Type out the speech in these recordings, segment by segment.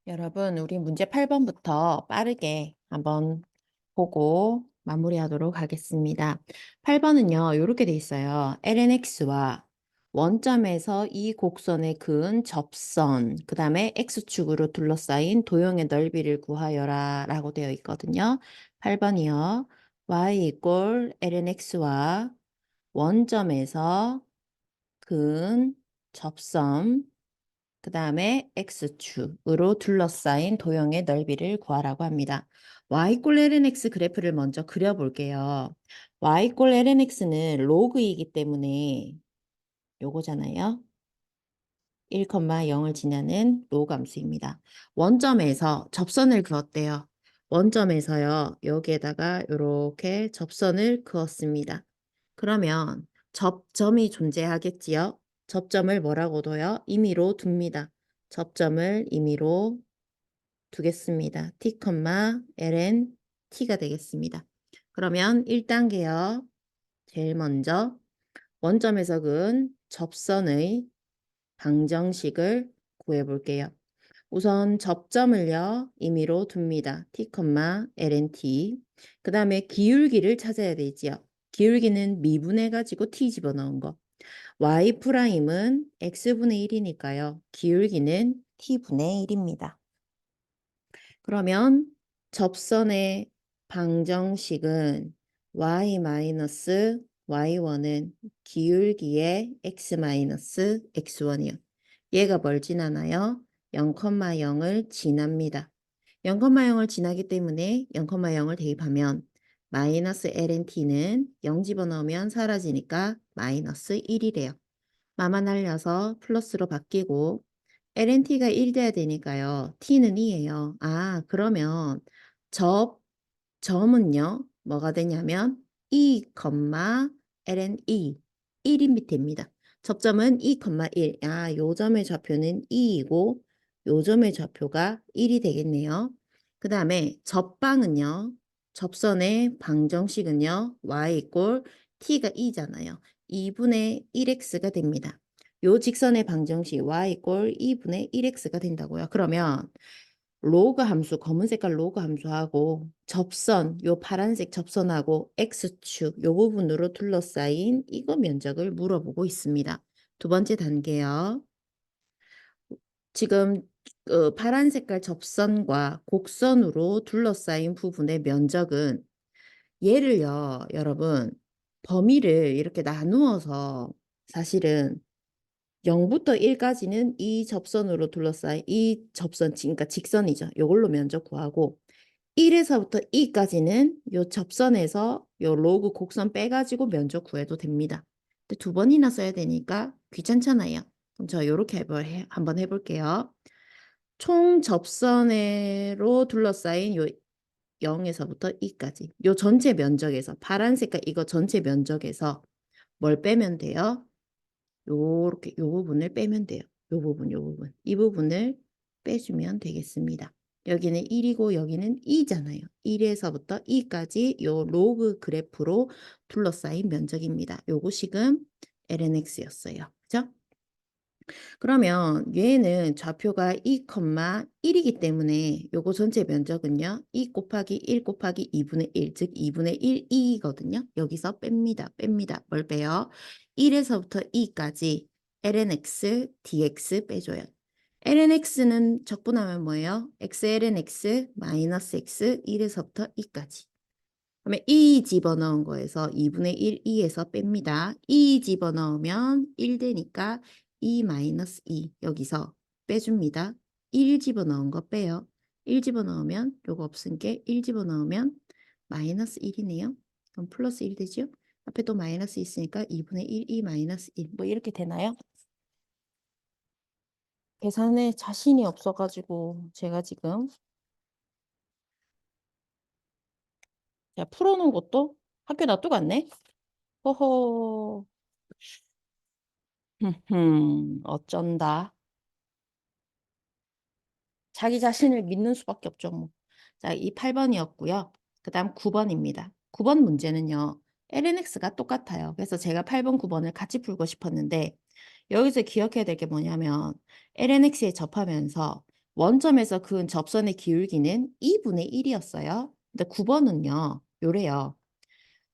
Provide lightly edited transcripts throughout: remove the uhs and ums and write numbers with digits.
여러분, 우리 문제 8번부터 빠르게 한번 보고 마무리하도록 하겠습니다. 8번은요, 이렇게 돼 있어요. lnx와 원점에서 이 곡선에 그은 접선, 그 다음에 x축으로 둘러싸인 도형의 넓이를 구하여라 라고 되어 있거든요. 8번이요. y 이꼴 lnx와 원점에서 그은 접선, 그 다음에 x축으로 둘러싸인 도형의 넓이를 구하라고 합니다. y 꼴 lnx 그래프를 먼저 그려볼게요. y 꼴 lnx는 로그이기 때문에 요거잖아요. 1,0을 지나는 로그 함수입니다. 원점에서 접선을 그었대요. 원점에서요. 여기에다가 이렇게 접선을 그었습니다. 그러면 접점이 존재하겠지요. 접점을 뭐라고 둬요? 임의로 둡니다. 접점을 임의로 두겠습니다. t, ln t가 되겠습니다. 그러면 1단계요. 제일 먼저 원점에서 그은 접선의 방정식을 구해볼게요. 우선 접점을요, 임의로 둡니다. t, ln t. 그 다음에 기울기를 찾아야 되지요. 기울기는 미분해가지고 t 집어넣은 거. y'은 x분의 1이니까요. 기울기는 t분의 1입니다. 그러면 접선의 방정식은 y-y1은 기울기의 x-x1이요. 얘가 뭘 지나나요? 0,0을 지납니다. 0,0을 지나기 때문에 0,0을 대입하면 마이너스 lnt는 0 집어넣으면 사라지니까 마이너스 1이래요. 마만 날려서 플러스로 바뀌고 lnt가 1 돼야 되니까요. t는 2예요. 아, 그러면 점은요. 뭐가 되냐면 2, ln 1이 됩니다. 접점은 2,1. 아, 요 점의 좌표는 2이고 요 점의 좌표가 1이 되겠네요. 그 다음에 접방은요. 접선의 방정식은요. y 이꼴 t가 2잖아요. 2분의 1x가 됩니다. 요 직선의 방정식 y 이꼴 2분의 1x가 된다고요. 그러면 로그 함수, 검은 색깔 로그 함수하고 접선, 요 파란색 접선하고 x축 요 부분으로 둘러싸인 이거 면적을 물어보고 있습니다. 두 번째 단계요. 지금 파란 색깔 접선과 곡선으로 둘러싸인 부분의 면적은 얘를요, 여러분, 범위를 이렇게 나누어서 사실은 0부터 1까지는 이 접선으로 둘러싸인 이 접선, 그러니까 직선이죠. 요걸로 면적 구하고 1에서부터 2까지는 요 접선에서 요 로그 곡선 빼가지고 면적 구해도 됩니다. 근데 두 번이나 써야 되니까 귀찮잖아요. 그럼 저 요렇게 한번 해볼게요. 총 접선으로 둘러싸인 요 0에서부터 2까지 요 전체 면적에서 파란 색깔 이거 전체 면적에서 뭘 빼면 돼요? 요렇게 요 부분을 빼면 돼요. 요 부분, 요 부분. 이 부분을 빼주면 되겠습니다. 여기는 1이고 여기는 2잖아요. 1에서부터 2까지 요 로그 그래프로 둘러싸인 면적입니다. 요거 지금 lnx였어요. 그죠? 그러면 얘는 좌표가 2,1이기 때문에 요거 전체 면적은요. 2 곱하기 1 곱하기 2분의 1, 즉 2분의 1, 2거든요. 여기서 뺍니다. 뺍니다. 뭘 빼요? 1에서부터 2까지 lnx, dx 빼줘요. lnx는 적분하면 뭐예요? x lnx 마이너스 x 1에서부터 2까지. 그러면 2 집어넣은 거에서 2분의 1, 2에서 뺍니다. 2 집어넣으면 1 되니까 2 마이너스 2 여기서 빼줍니다. 1 집어넣은 거 빼요. 1 집어넣으면 요거 없으니까 1 집어넣으면 마이너스 1이네요. 그럼 플러스 1 되죠? 앞에 또 마이너스 있으니까 2분의 1, 2 마이너스 1. 뭐 이렇게 되나요? 계산에 자신이 없어가지고 제가 지금 제가 풀어놓은 것도 학교 놔두고 갔네. 허허. 어쩐다. 자기 자신을 믿는 수밖에 없죠, 뭐. 자, 이 8번이었고요. 그 다음 9번입니다. 9번 문제는요. lnx가 똑같아요. 그래서 제가 8번, 9번을 같이 풀고 싶었는데 여기서 기억해야 될 게 뭐냐면 lnx에 접하면서 원점에서 그은 접선의 기울기는 2분의 1이었어요. 근데 9번은요. 요래요.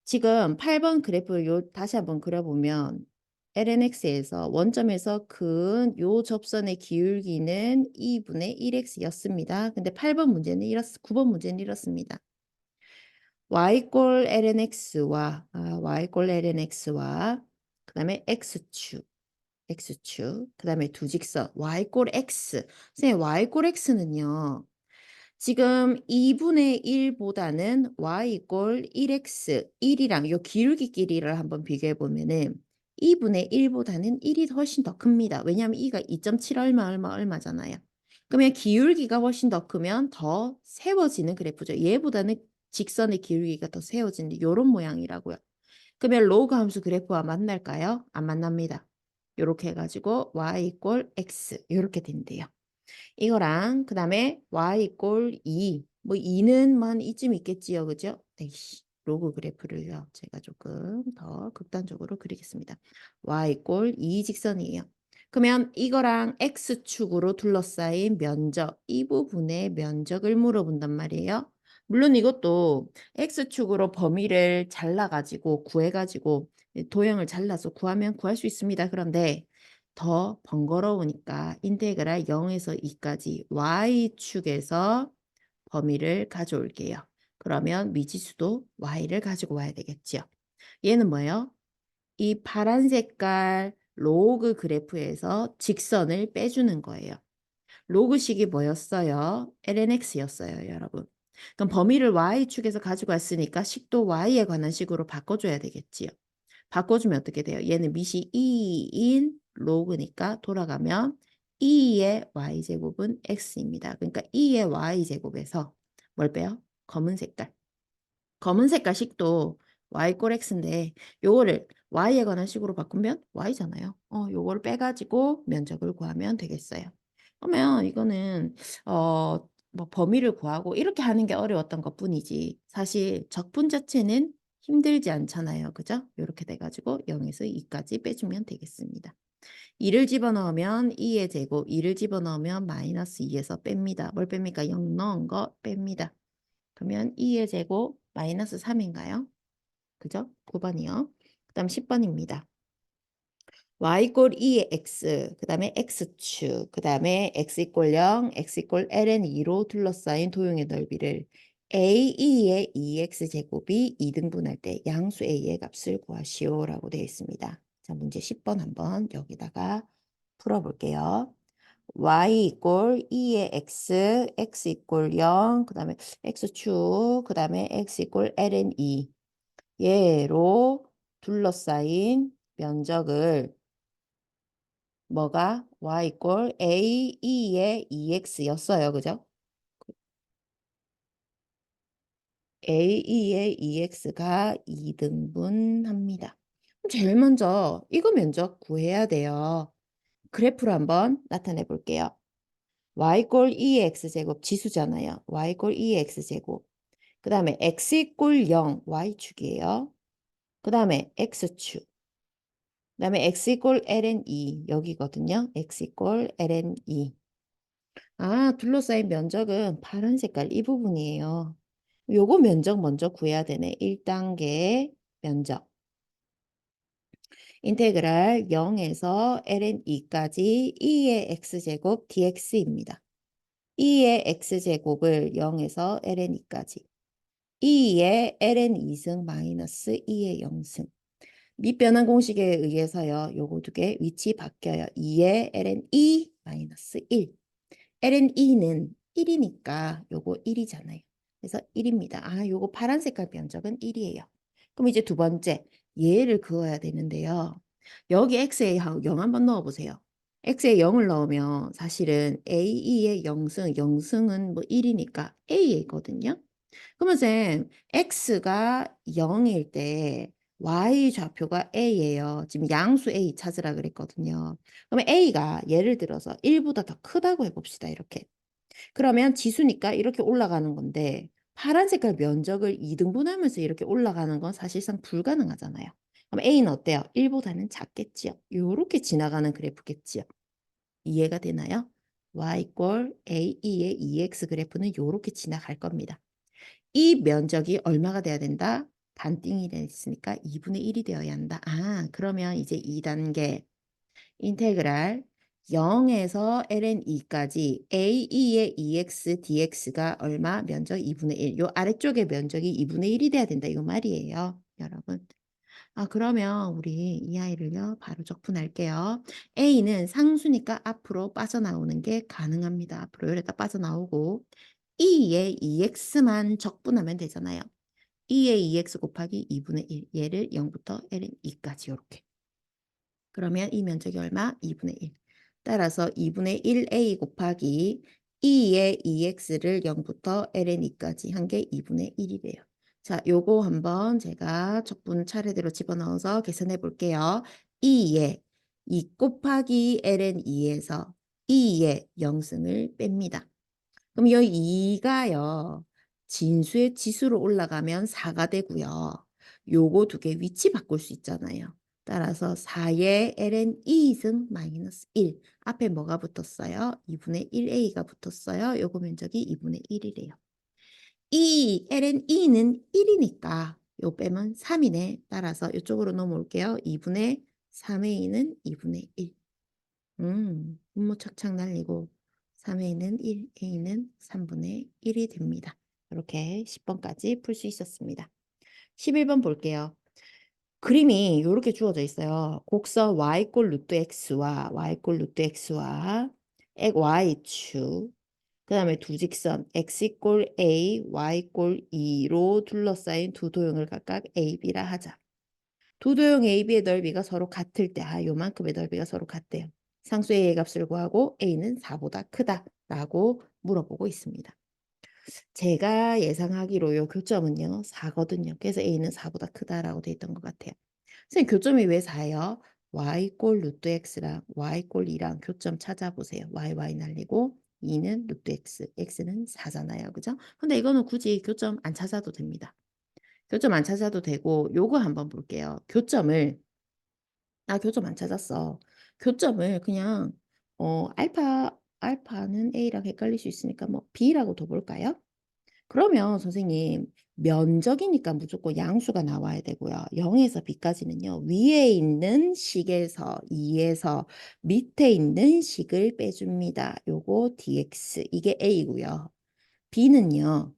지금 8번 그래프 다시 한번 그려보면 lnx에서 원점에서 그은 요 접선의 기울기는 2분의 1x였습니다. 근데 8번 문제는 9번 문제는 이렇습니다. y꼴 lnx와 그 다음에 x축 그 다음에 두 직선 y꼴 x. 선생님 y꼴 x는요. 지금 2분의 1보다는 y꼴 1x 1이랑 요 기울기 길이를 한번 비교해 보면은 2분의 1보다는 1이 훨씬 더 큽니다. 왜냐하면 2가 2.7 얼마잖아요. 그러면 기울기가 훨씬 더 크면 더 세워지는 그래프죠. 얘보다는 직선의 기울기가 더 세워지는 이런 모양이라고요. 그러면 로그 함수 그래프와 만날까요? 안 만납니다. 이렇게 해가지고 y 이꼴 x 이렇게 된대요. 이거랑 그 다음에 y 이꼴 2. 뭐 2는 이쯤 있겠지요. 그죠? 에이씨, 로그 그래프를요. 제가 조금 더 극단적으로 그리겠습니다. y 이꼴 2 직선이에요. 그러면 이거랑 x축으로 둘러싸인 면적, 이 부분의 면적을 물어본단 말이에요. 물론 이것도 x축으로 범위를 잘라가지고 구해가지고 도형을 잘라서 구하면 구할 수 있습니다. 그런데 더 번거로우니까 인테그랄 0에서 2까지 y축에서 범위를 가져올게요. 그러면 미지수도 y를 가지고 와야 되겠죠. 얘는 뭐예요? 이 파란 색깔 로그 그래프에서 직선을 빼주는 거예요. 로그식이 뭐였어요? lnx였어요, 여러분. 그럼 범위를 y축에서 가지고 왔으니까 식도 y에 관한 식으로 바꿔줘야 되겠지요. 바꿔주면 어떻게 돼요? 얘는 밑이 2인 로그니까 돌아가면 2의 y제곱은 x입니다. 그러니까 2의 y제곱에서 뭘 빼요? 검은 색깔. 검은 색깔 식도 y 꼴 x인데 요거를 y에 관한 식으로 바꾸면 y잖아요. 요거를 빼가지고 면적을 구하면 되겠어요. 그러면 이거는 뭐 범위를 구하고 이렇게 하는 게 어려웠던 것뿐이지 사실 적분 자체는 힘들지 않잖아요. 그죠? 이렇게 돼가지고 0에서 2까지 빼주면 되겠습니다. 2를 집어넣으면 2의 제곱, 2를 집어넣으면 마이너스 2에서 뺍니다. 뭘 뺍니까? 0 넣은 거 뺍니다. 그러면 2의 제곱 마이너스 3인가요? 그죠? 9번이요. 그 다음 10번입니다. y 이꼴 2의 x, 그 다음에 x축, 그 다음에 x 이꼴 0, x 이꼴 ln 2로 둘러싸인 도형의 넓이를 a2의 2x 제곱이 2등분할 때 양수 a의 값을 구하시오 라고 되어 있습니다. 자, 문제 10번 한번 여기다가 풀어볼게요. y 이꼴 2의 x, x 이꼴 0, 그 다음에 x축, 그 다음에 x 이꼴 ln 2 얘로 둘러싸인 면적을 뭐가 y 이꼴 a 2의 2x였어요. 그죠? a 2의 2x가 2등분합니다. 제일 먼저 이거 면적 구해야 돼요. 그래프로 한번 나타내 볼게요. y 꼴 2의 x제곱 지수잖아요. y 꼴 2의 x제곱. 그 다음에 x 이꼴 0 y축이에요. 그 다음에 x축. 그 다음에 x 이꼴 ln 2 여기거든요. x 이꼴 ln 2. 둘러싸인 면적은 파란 색깔 이 부분이에요. 요거 면적 먼저 구해야 되네. 1단계 면적. 인테그랄 0에서 ln 2까지 2의 x제곱 dx입니다. 2의 x제곱을 0에서 ln 2까지. 2의 ln 2승 마이너스 2의 0승. 밑변환 공식에 의해서요. 요거 두 개 위치 바뀌어요. 2의 ln 2 마이너스 1. ln 2는 1이니까 요거 1이잖아요. 그래서 1입니다. 요거 파란 색깔 면적은 1이에요. 그럼 이제 두 번째 얘를 그어야 되는데요. 여기 x에 0 한번 넣어보세요. x에 0을 넣으면 사실은 a2의 0승, 0승은 뭐 1이니까 a에 있거든요. 그러면 쌤, x가 0일 때 y 좌표가 a예요. 지금 양수 a 찾으라 그랬거든요. 그러면 a가 예를 들어서 1보다 더 크다고 해봅시다. 이렇게. 그러면 지수니까 이렇게 올라가는 건데 파란 색깔 면적을 2등분하면서 이렇게 올라가는 건 사실상 불가능하잖아요. 그럼 a는 어때요? 1보다는 작겠지요. 이렇게 지나가는 그래프겠지요. 이해가 되나요? y 이꼴 a의 2x 그래프는 요렇게 지나갈 겁니다. 이 면적이 얼마가 돼야 된다? 반띵이 됐으니까 2분의 1이 되어야 한다. 아, 그러면 이제 2단계 인테그랄 0에서 ln 2까지 a의 2x dx가 얼마? 면적 2분의 1. 요 아래쪽의 면적이 2분의 1이 돼야 된다. 이 말이에요. 여러분. 아, 그러면 우리 이 아이를요, 바로 적분할게요. A는 상수니까 앞으로 빠져나오는 게 가능합니다. 앞으로 이랬다 빠져나오고, 2의 2x만 적분하면 되잖아요. 2의 2x 곱하기 2분의 1. 얘를 0부터 ln 2까지 이렇게. 그러면 이 면적이 얼마? 2분의 1. 따라서 2분의 1a 곱하기 2의 2x를 0부터 ln 2까지 한 게 2분의 1이래요. 자, 요거 한번 제가 적분 차례대로 집어넣어서 계산해 볼게요. 2의 2 곱하기 ln 2에서 2의 0승을 뺍니다. 그럼 여기 2가요. 진수의 지수로 올라가면 4가 되고요. 요거 두 개 위치 바꿀 수 있잖아요. 따라서 4의 ln 2승 마이너스 1. 앞에 뭐가 붙었어요? 2분의 1a가 붙었어요. 요거 면적이 2분의 1이래요. 이 ln 2는 1이니까 요 빼면 3이네. 따라서 이쪽으로 넘어올게요. 2분의 3a는 2분의 1. 분모 착착 날리고 3a는 1, a는 3분의 1이 됩니다. 이렇게 10번까지 풀 수 있었습니다. 11번 볼게요. 그림이 이렇게 주어져 있어요. 곡선 y꼴 루트 x와 y꼴 루트 x와 y축, 그 다음에 두 직선 x 이꼴 a, y 이꼴 2로 둘러싸인 두 도형을 각각 a, b라 하자. 두 도형 a, b의 넓이가 서로 같을 때, 요만큼의 넓이가 서로 같대요. 상수의 a 값을 구하고 a는 4보다 크다라고 물어보고 있습니다. 제가 예상하기로 요 교점은요 4거든요. 그래서 a는 4보다 크다라고 돼 있던 것 같아요. 선생님 교점이 왜 4예요? y꼴 루트 x랑 y꼴 2랑 교점 찾아보세요. y 날리고 2는 루트 x, x는 4잖아요. 그죠? 근데 이거는 굳이 교점 안 찾아도 됩니다. 교점 안 찾아도 되고 요거 한번 볼게요. 교점을 교점 안 찾았어. 교점을 그냥 알파는 a랑 헷갈릴 수 있으니까 뭐 b라고 둬볼까요? 그러면 선생님 면적이니까 무조건 양수가 나와야 되고요. 0에서 b까지는요. 위에 있는 식에서 2에서 밑에 있는 식을 빼줍니다. 요거 dx 이게 a고요. b는요.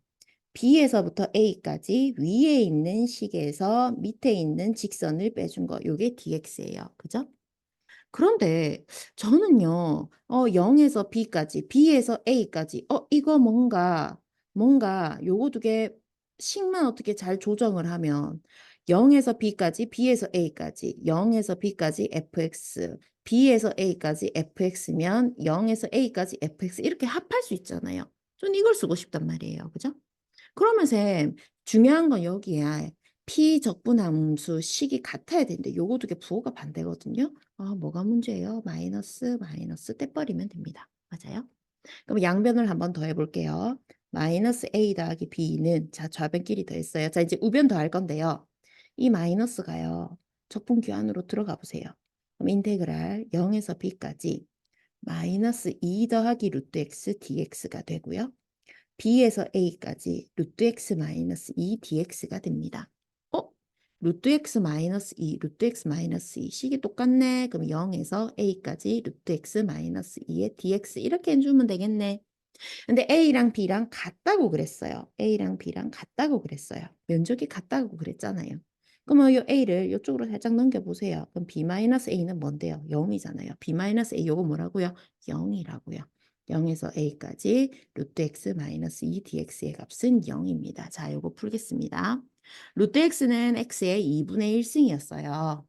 b에서부터 a까지 위에 있는 식에서 밑에 있는 직선을 빼준 거 요게 dx예요. 그죠? 그런데 저는요, 0에서 B까지, B에서 A까지, 이거 뭔가 요거 두 개 식만 어떻게 잘 조정을 하면 0에서 B까지, B에서 A까지, 0에서 B까지 fx, B에서 A까지 fx면 0에서 A까지 fx 이렇게 합할 수 있잖아요. 전 이걸 쓰고 싶단 말이에요. 그죠? 그러면 쌤, 중요한 건 여기야. 피적분함수 식이 같아야 되는데 요거 두 개 부호가 반대거든요. 뭐가 문제예요? 마이너스 마이너스 떼버리면 됩니다. 맞아요? 그럼 양변을 한번 더 해볼게요. 마이너스 a 더하기 b는 자 좌변끼리 더했어요. 자 이제 우변 더할 건데요. 이 마이너스가요. 적분규 안으로 들어가 보세요. 그럼 인테그랄 0에서 b까지 마이너스 2 더하기 루트 x dx가 되고요. b에서 a까지 루트 x 마이너스 2 dx가 됩니다. 루트 x 마이너스 2, 루트 x 마이너스 2 식이 똑같네. 그럼 0에서 a까지 루트 x 마이너스 2의 dx 이렇게 해주면 되겠네. 근데 a랑 b랑 같다고 그랬어요. a랑 b랑 같다고 그랬어요. 면적이 같다고 그랬잖아요. 그러면 이 a를 이쪽으로 살짝 넘겨보세요. 그럼 b-a는 뭔데요? 0이잖아요. b-a 요거 뭐라고요? 0이라고요. 0에서 a까지 루트 x 마이너스 2 dx의 값은 0입니다. 자, 요거 풀겠습니다. 루트 x는 x의 2분의 1승이었어요.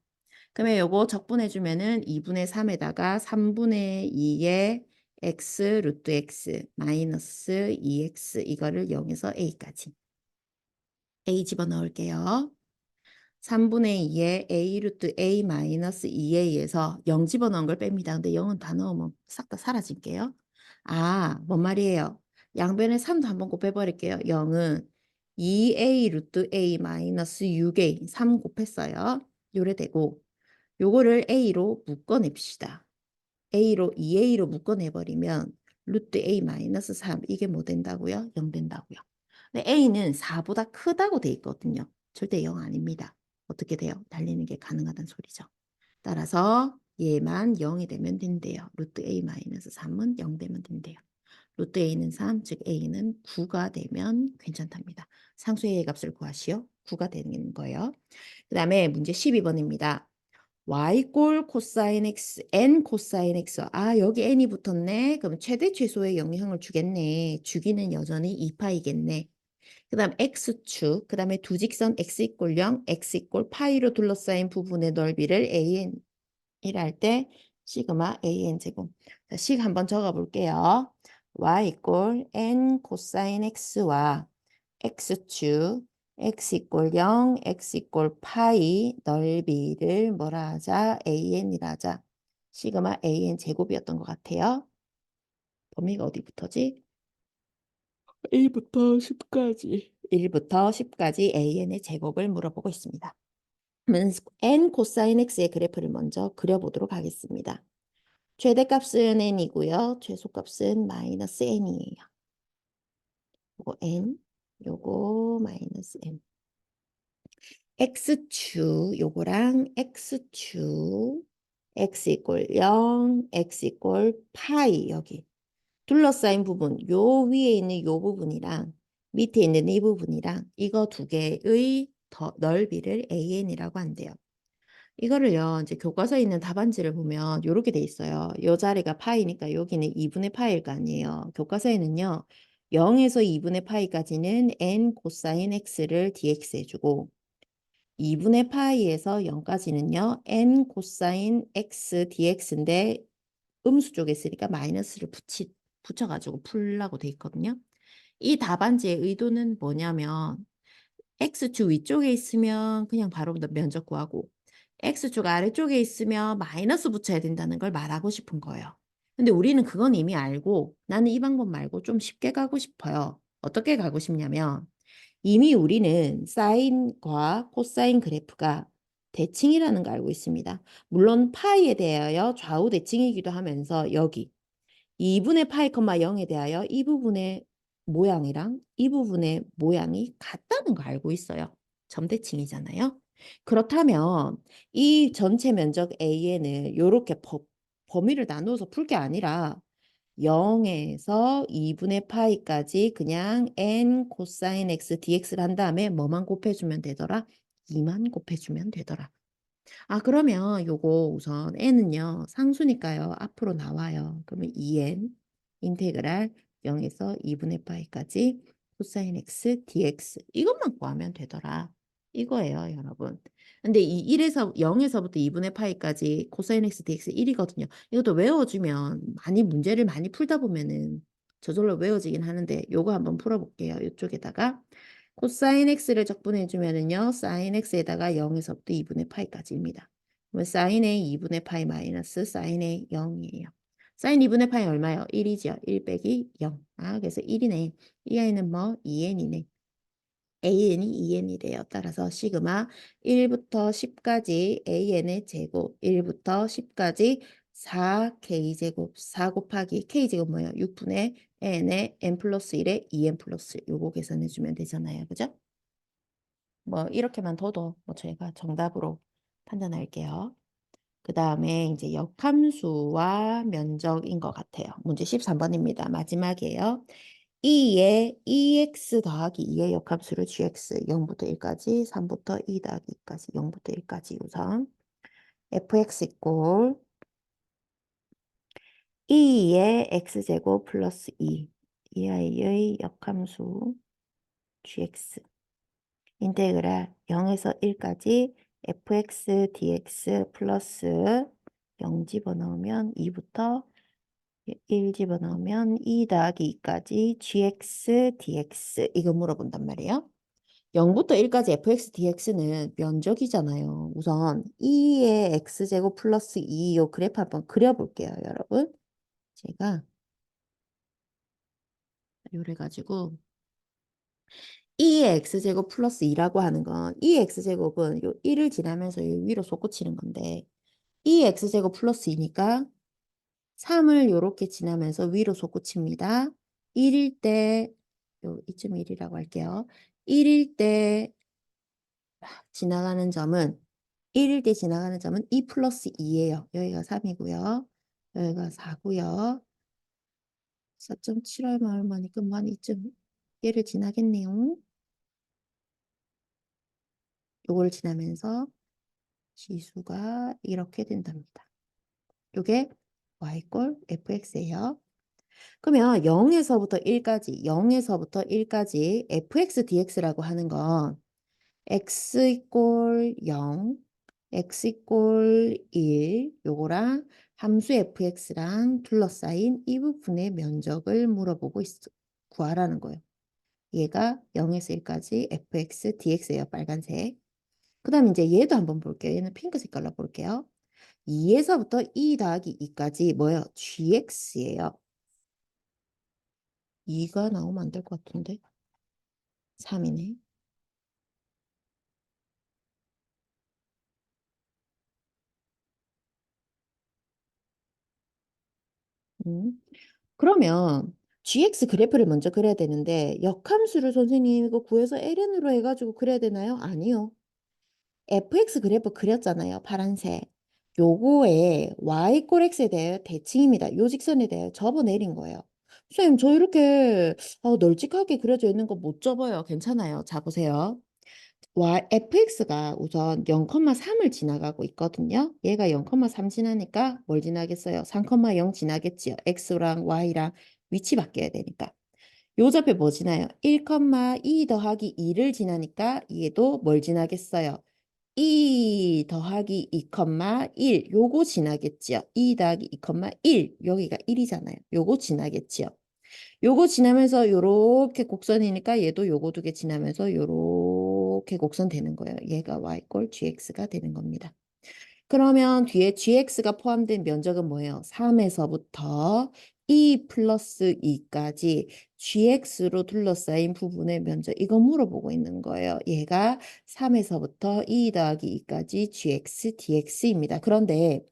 그러면 요거 적분해주면은 2분의 3에다가 3분의 2의 x 루트 x 마이너스 2x 이거를 0에서 a까지 a 집어넣을게요. 3분의 2의 a 루트 a 마이너스 2a에서 0 집어넣은 걸 뺍니다. 근데 0은 다 넣으면 싹 다 사라질게요. 뭔 말이에요? 양변에 3도 한번 곱해버릴게요. 0은 2a 루트 a 마이너스 6a 3 곱했어요. 요래 되고 요거를 a로 묶어냅시다. a로 2a로 묶어내버리면 루트 A 마이너스 3 이게 뭐 된다고요? 0 된다고요. 근데 A는 4보다 크다고 돼 있거든요. 절대 0 아닙니다. 어떻게 돼요? 달리는 게 가능하다는 소리죠. 따라서 얘만 0이 되면 된대요. 루트 A 마이너스 3은 0 되면 된대요. 루트 A는 3, 즉 A는 9가 되면 괜찮답니다. 상수의 A 값을 구하시오. 9가 되는 거예요. 그 다음에 문제 12번입니다. y꼴 코사인 x, n 코사인 x. 아, 여기 n이 붙었네. 그럼 최대 최소의 영향을 주겠네. 주기는 여전히 2파이겠네. 그 다음 x축, 그 다음에 두 직선 x 이꼴 0, x 이꼴 파이로 둘러싸인 부분의 넓이를 an이라 할 때 시그마 an 제곱. 자, 식 한번 적어 볼게요. y 이꼴 n 코사인 x와 x축 x 이꼴 0, x 이꼴 파이 넓이를 뭐라 하자? an이라 하자. 시그마 an 제곱이었던 것 같아요. 범위가 어디부터지? 1부터 10까지. 1부터 10까지 an의 제곱을 물어보고 있습니다. 그러면 n 코사인 x의 그래프를 먼저 그려보도록 하겠습니다. 최대값은 n이고요. 최소값은 마이너스 n이에요. 요거 n, 요거 마이너스 n. x축 요거랑 x축 x 이꼴 0, x 이꼴 파이 여기 둘러싸인 부분 요 위에 있는 요 부분이랑 밑에 있는 이 부분이랑 이거 두 개의 더 넓이를 an이라고 한대요. 이거를요 이제 교과서에 있는 답안지를 보면 요렇게 돼 있어요. 요 자리가 파이니까 여기는 2분의 파일 거 아니에요. 교과서에는요 0에서 2분의 파이까지는 n 코사인 x를 dx 해주고 2분의 파이에서 0까지는요. n 코사인 x dx인데 음수 쪽에 있으니까 마이너스를 붙여가지고 풀라고 돼 있거든요. 이 답안지의 의도는 뭐냐면 x축 위쪽에 있으면 그냥 바로 면적 구하고 x축 아래쪽에 있으면 마이너스 붙여야 된다는 걸 말하고 싶은 거예요. 근데 우리는 그건 이미 알고 나는 이 방법 말고 좀 쉽게 가고 싶어요. 어떻게 가고 싶냐면 이미 우리는 사인과 코사인 그래프가 대칭이라는 걸 알고 있습니다. 물론 파이에 대하여 좌우 대칭이기도 하면서 여기 2분의 파이, 0에 대하여 이 부분의 모양이랑 이 부분의 모양이 같다는 걸 알고 있어요. 점대칭이잖아요. 그렇다면 이 전체 면적 AN을 이렇게 범위를 나누어서 풀 게 아니라 0에서 2분의 파이까지 그냥 n 코사인 x dx를 한 다음에 뭐만 곱해주면 되더라? 2만 곱해주면 되더라. 아, 그러면 요거 우선 n은요, 상수니까요, 앞으로 나와요. 그러면 2n 인테그랄 0에서 2분의 파이까지 코사인 x dx 이것만 구하면 되더라. 이거예요, 여러분. 근데 이 1에서 0에서부터 2분의 파이까지 코사인 x dx 1이거든요. 이것도 외워주면 많이 문제를 많이 풀다 보면은 저절로 외워지긴 하는데 요거 한번 풀어볼게요. 이쪽에다가 코사인 x를 적분해 주면은요. 사인 x에다가 0에서부터 2분의 파이까지입니다. 그러면 사인의 2분의 파이 마이너스 사인의 0이에요. 사인 2분의 파이 얼마요? 1이죠. 1 빼기 0. 아, 그래서 1이네. 이 아이는 뭐 2n이네. an이 2n이래요. 따라서 시그마 1부터 10까지 an의 제곱 1부터 10까지 4k제곱 4 곱하기 k제곱 뭐예요? 6분의 n의 n 플러스 1에 2n 플러스 요거 계산해 주면 되잖아요. 그죠? 뭐 이렇게만 둬도 뭐 저희가 정답으로 판단할게요. 그 다음에 이제 역함수와 면적인 것 같아요. 문제 13번입니다. 마지막이에요. 2의 2x 더하기 2의 역함수를 gx 0부터 1까지 3부터 2 더하기 2까지 0부터 1까지 우선 fx 이꼴 2의 x제곱 플러스 2 이 아이의 역함수 gx 인테그랄 0에서 1까지 fx dx 플러스 0 집어넣으면 2부터 1 집어넣으면 2 더하기 2까지 gx dx 이거 물어본단 말이에요. 0부터 1까지 fx dx는 면적이잖아요. 우선 2의 x제곱 플러스 2 요 그래프 한번 그려볼게요, 여러분. 제가 요래가지고 2의 x제곱 플러스 2라고 하는 건 2의 x제곱은 요 1을 지나면서 요 위로 솟구치는 건데 2의 x제곱 플러스 2니까 3을 요렇게 지나면서 위로 솟구칩니다. 1일 때, 이쯤 1이라고 할게요. 1일 때 지나가는 점은 1일 때 지나가는 점은 2 플러스 2예요. 여기가 3이고요. 여기가 4고요. 4.7 얼마니까 한 이쯤 얘를 지나겠네요. 요걸 지나면서 지수가 이렇게 된답니다. 요게 y꼴 fx예요. 그러면 0에서부터 1까지, 0에서부터 1까지 fx dx라고 하는 건 x 이꼴 0, x 이꼴 1, 요거랑 함수 fx랑 둘러싸인 이 부분의 면적을 물어보고 구하라는 거예요. 얘가 0에서 1까지 fx dx예요. 빨간색. 그 다음 이제 얘도 한번 볼게요. 얘는 핑크 색깔로 볼게요. 2에서부터 2 더하기 2까지 뭐예요? gx예요. 2가 나오면 안 될 것 같은데. 3이네. 그러면 gx 그래프를 먼저 그려야 되는데 역함수를 선생님 이거 구해서 ln으로 해가지고 그려야 되나요? 아니요. fx 그래프 그렸잖아요. 파란색. 요거에 y꼴 x에 대해 대칭입니다. 요 직선에 대해 접어내린 거예요. 선생님 저 이렇게 널찍하게 그려져 있는 거 못 접어요. 괜찮아요. 자 보세요. fx가 우선 0,3을 지나가고 있거든요. 얘가 0,3 지나니까 뭘 지나겠어요? 3,0 지나겠지요. x랑 y랑 위치 바뀌어야 되니까. 요 좌표 뭐 지나요? 1,2 더하기 2를 지나니까 얘도 뭘 지나겠어요? 2 더하기 2,1 요거 지나겠지요. 2 더하기 2,1 여기가 1이잖아요. 요거 지나겠지요. 요거 지나면서 요렇게 곡선이니까 얘도 요거 두 개 지나면서 요렇게 곡선 되는 거예요. 얘가 y꼴 gx가 되는 겁니다. 그러면 뒤에 gx가 포함된 면적은 뭐예요? 3에서부터 2 플러스 2까지 gx로 둘러싸인 부분의 면적 이거 물어보고 있는 거예요. 얘가 3에서부터 2 더하기 2까지 gx dx입니다. 그런데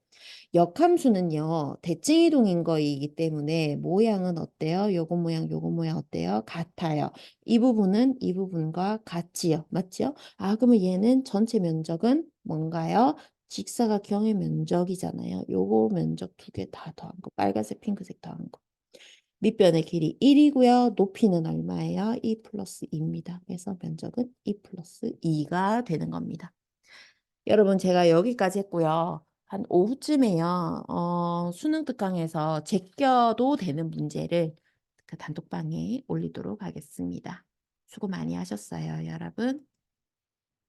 역함수는요, 대칭이동인 거이기 때문에 모양은 어때요? 요거 모양, 요거 모양 어때요? 같아요. 이 부분은 이 부분과 같지요. 맞죠? 아, 그러면 얘는 전체 면적은 뭔가요? 직사각형의 면적이잖아요. 요거 면적 두 개 다 더한 거. 빨간색, 핑크색 더한 거. 밑변의 길이 1이고요. 높이는 얼마예요? 2 플러스 2입니다. 그래서 면적은 2 플러스 2가 되는 겁니다. 여러분 제가 여기까지 했고요. 한 오후쯤에요. 수능 특강에서 제껴도 되는 문제를 그 단톡방에 올리도록 하겠습니다. 수고 많이 하셨어요, 여러분.